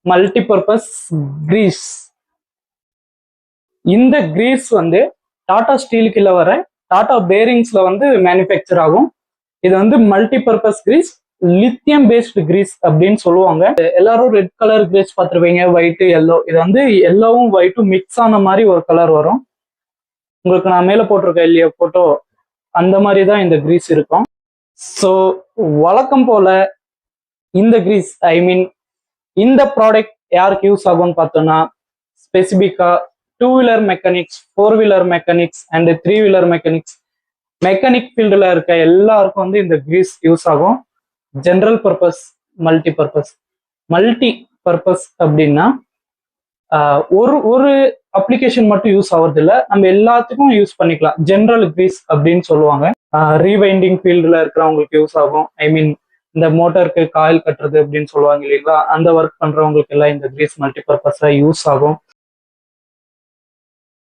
Multipurpose Greece. இந்த Greece வந்து டாடா ஸ்டீலுக்குள்ள வர டாடா பேரிங்ஸ்ல வந்து மேனுஃபேக்சர் ஆகும். இது வந்து multipurpose grease, lithium based grease அப்படின்னு சொல்லுவாங்க. எல்லாரும் ரெட் கலர் கிரீஸ் பார்த்துருப்பீங்க, ஒயிட் எல்லோ. இது வந்து எல்லோவும் ஒயிட்டும் மிக்ஸ் ஆன மாதிரி ஒரு கலர் வரும். உங்களுக்கு நான் மேல போட்டிருக்கேன் இல்லையா போட்டோ, அந்த மாதிரி தான் இந்த கிரீஸ் இருக்கும். ஸோ வழக்கம் போல இந்த கிரீஸ் இந்த ப்ராடக்ட் யாருக்கு யூஸ் ஆகும்னு பார்த்தோம்னா, ஸ்பெசிபிக்கா two wheeler mechanics, four wheeler mechanics and three wheeler mechanics, mechanic ஃபீல்டில் இருக்க எல்லாருக்கும் வந்து இந்த கிரீஸ் யூஸ் ஆகும். ஜென்ரல் பர்பஸ், மல்டி பர்பஸ் அப்படின்னா ஒரு அப்ளிகேஷன் மட்டும் யூஸ் ஆகுறது இல்லை, நம்ம எல்லாத்துக்கும் யூஸ் பண்ணிக்கலாம். ஜென்ரல் கிரீஸ் அப்படின்னு சொல்லுவாங்க. ரீவைண்டிங் ஃபீல்டில் இருக்கிறவங்களுக்கு யூஸ் ஆகும். இந்த மோட்டருக்கு காயில் கட்டுறது அப்படின்னு சொல்லுவாங்க இல்லைங்களா, அந்த ஒர்க் பண்றவங்களுக்கு எல்லாம் இந்த கிரீஸ் மல்டிபர்பஸா யூஸ் ஆகும்.